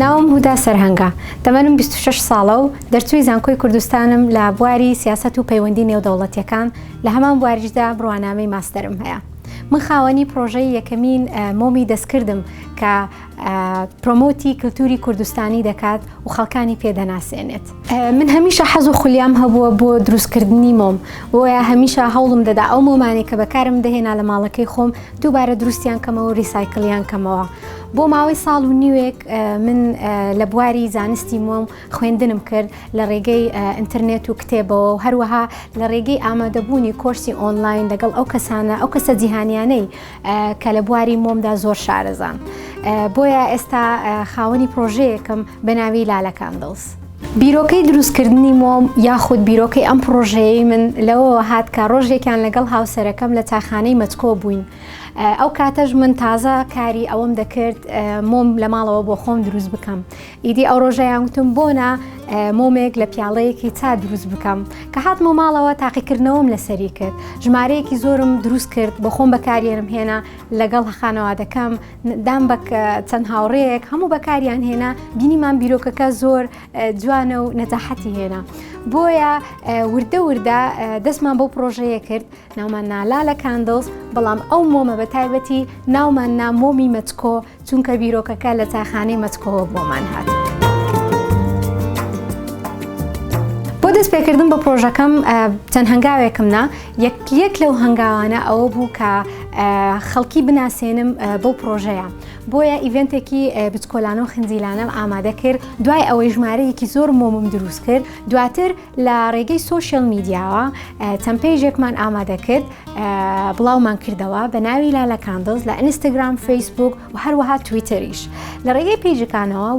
ناوم هودا سەرهەنگە تەمەنم 26 ساڵە و دەرچووی زانکۆی کوردستانم لە بواری سیاست و پەیوەندی نێودەوڵەتیەکان لە هەمان بواریشدا بڕوانامەی ماستەرم هەیە. من خاوەنی پرۆژەی یەکەمین مۆمی دەستکردم کە پرۆمۆتی کللتوری کوردستانی دەکات و خەڵکانی پێدەناسێنێت. من هەمیشە حەز و خولیام هەبووە بۆ دروستکردنی مۆم، بۆیە هەمیشە هەوڵم دەدا ئەو مۆمانی کە بەکارم دەهێنا لە ماڵەکەی خۆم دووبارە دروستیان کەمەوە و ریسایکلیان کەمەوە. بۆ ماوەی ساڵ و نیوێک من لە بواری زانستی مۆم خوێندنم کرد لە ڕێگەی ئینتەرنێت و کتێبەوە و هەروەها لە ڕێگەی ئامادەبوونی کۆرسی ئۆنلاین لەگەڵ ئەو کەسە جیهانیانەی کە لە بواری مۆمدا زۆر شارەزان. بۆیە ئێستا خاوەنی پرۆژەیەکم بە ناوی لالە کاندڵز. بیرۆکەی دروستکردنی مۆم یاخود بیرۆکەی ئەم پرۆژەیە من لەوەوە هات کە ڕۆژێکیان لەگەڵ هاوسەرەکەم لە چاخانەی مەچکۆ بووین. ئەو کاتەش من تازە کاری ئەوەم دەکرد مۆم لە ماڵەوە بۆ خۆم دروست بکەم. ئیدی ئەو ڕۆژەیان گوتم بۆنا مۆمێک لە پیاڵەیەکی چا دروست بکەم کە هاتمە ماڵەوە تاقیکردنەوەم لەسەری کرد. ژمارەیەکی زۆرم دروست کرد بۆ خۆم بەکارێنم هێنا لەگەڵ خانەوادەکەم دام بە چەند هاوڕەیەک هەموو بەکاریان هێنا بینیمان بیرۆکەکە زۆر جوانە و نەجاحەتی هێنا. بۆیە وردە وردە دەستمان بەو پرۆژەیە کرد ناومان لالە کاندڵز، بەڵام ئەو مۆمە بە تایبەتی ناومان مۆمی مەچکۆ چونکە بیرۆکەکە لە چاخانەی مەچکۆوە بۆمان هات. بۆ دەستپێکردن بە پرۆژەکەم چەند هەنگاوێکم نا یەک لەو هەنگاوانە ئەوە بوو کە خەڵکی بناسێنم بەو پرۆژەیە. بۆیە ئیڤنتێکی بچکۆلانە و خنجیلانەم ئامادە کرد دوای ئەوەی ژمارەیەکی زۆر مۆمم دروست کرد. دواتر لە ڕێگەی سۆشیەل میدیاوە چەند پێیژێکمان ئامادە کرد بڵاومان کردەوە بە ناوی لالە کاندڵز لە ئینستاگرام، فەیسبوک و هەروەها تویتەریش. لە ڕێگەی پێیجەکانەوە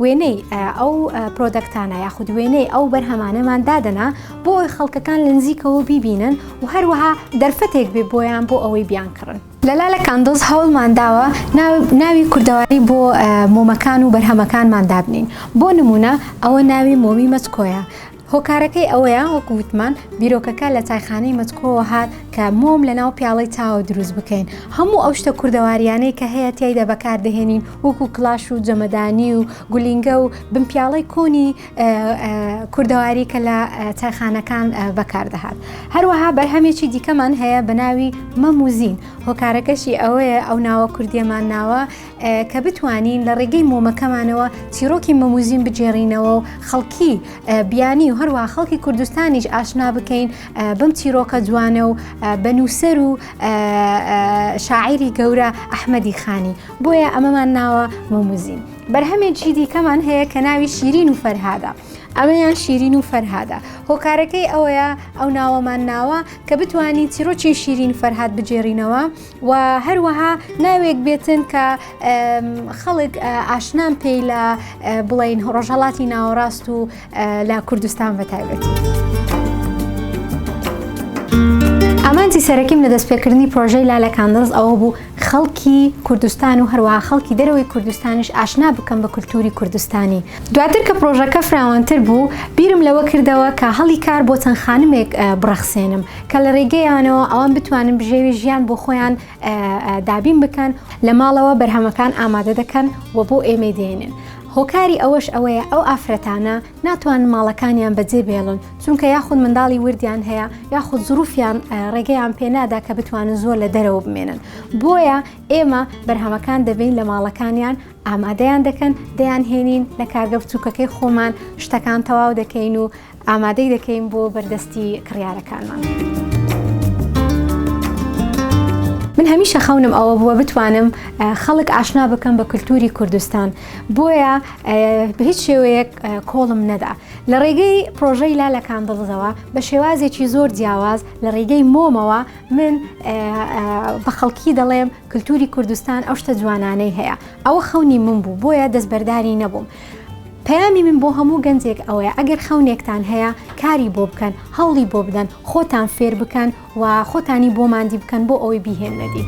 وێنەی ئەو پرۆدەکتانە یاخود وێنەی ئەو بەرهەمانەمان دادەنا بۆ ئەوی خەڵکەکان لە نزیکەوە بیبینن و هەروەها دەرفەتێک بێ بۆیان بۆ ئەوەی بیان کڕن. لە لالە کاندڵز هەوڵمان داوە ناوی کوردەواری بۆ مۆمەکان و بەرهەمەکانمان دابنین. بۆ نمونە ئەوە ناوی مۆمی مەچکۆیە. هۆکارەکەی ئەوەیە وەکو وتمان بیرۆکەکە لە چایخانەی مەچکۆوە هات کە مۆم لە ناو پیاڵەی چاوە دروست بکەین. هەموو ئەو شتە کوردەواریانەی کە هەیە تیایدا بەکاردەهێنین وەکو کلاش و جەمەدانی و گولینگە و بنپیاڵەی کۆنی کوردەواری کە لە چایخانەکان بەکاردەهات. هەروەها بەرهەمێکی دیکەمان هەیە بە ناوی مەموزین. هۆکارەکەشی ئەوەیە ئەو ناوە کوردیەمان ناوە کە بتوانین لە ڕێگەی مۆمەکەمانەوە چیرۆکی مەموزین بجێڕینەوە و خەڵکی بیانی و هەروەها خەڵکی کوردستانیش ئاشنا بکەین بەم چیرۆکە جوانە و بەنووسەر و شاعیری گەورە ئەحمەدی خانی. بۆیە ئەمەمان ناوە مەموزین. بەرهەمێکی دیکەمان هەیە کە ناوی شیرین و فەرهادە. ئەمەیان شیرین و فەرهادە. هۆکارەکەی ئەوەیە ئەو ناوەمان ناوە کە بتوانین چیرۆکی شیرین فەرهاد بجێڕینەوە و هەروەها ناوێک بێتن کە خەڵک ئاشنان پێی لە بڵین ڕۆژهەڵاتی ناوەڕاست و لە کوردستان بەتایبەتی. ئامانجی سەرەکیم لە دەستپێکردنی پرۆژەی لالە کاندڵز ئەوە بوو خەڵکی کوردستان و هەروەها خەڵکی دەرەوەی کوردستانیش ئاشنا بکەم بە کولتوری کوردستانی. دواتر کە پرۆژەکە فراوانتر بوو بیرم لەوە کردەوە کە هەڵی کار بۆ چەند خانمێک بڕەخسێنم کە لە ڕێگەیانەوە ئەوان بتوانن بژێوی ژیان بۆ خۆیان دابین بکەن لە ماڵەوە بەرهەمەکان ئامادە دەکەن و بۆ ئێمە دێنن. هۆکاری ئەوەش ئەوەیە ئەو ئافرەتانە ناتوان ماڵەکانیان بەجێ بێڵن چونکە یاخود منداڵی وردیان هەیە یاخود زروفیان ڕێگەیان پێنادا کە بتوانن زۆر لە دەرەوە بمێنن. بۆیە ئێمە بەرهەمەکان دەبین لە ماڵەکانیان ئامادەیان دەکەن دەیان هێنین لە کارگە بچووکەکەی خۆمان شتەکان تەواو دەکەین و ئامادەی دەکەین بۆ بەردەستی کڕیارەکانمان. من هەمیشە خەونم ئەوە بووە بتوانم خەڵک ئاشنا بکەم بە کولتوری کوردستان. بۆیە بە هیچ شێوەیەک کۆڵم نەدا. لە ڕێگەی پرۆژەی لالە کاندڵزەوە بە شێوازێکی زۆر جیاواز لە ڕێگەی مۆمەوە من بە خەڵکی دەڵێم کولتوری کوردستان ئەو شتە جوانانەی هەیە. ئەوە خەونی من بوو بۆیە دەستبەرداری نەبووم. پەیامی من بۆ هەموو گەنجێک ئەوەیە ئەگەر خەونێکتان هەیە کاری بۆ بکەن، هەوڵی بۆ بدەن، خۆتان فێر بکەن و خۆتانی بۆ ماندی بکەن بۆ ئەوەی بیهێننەدی.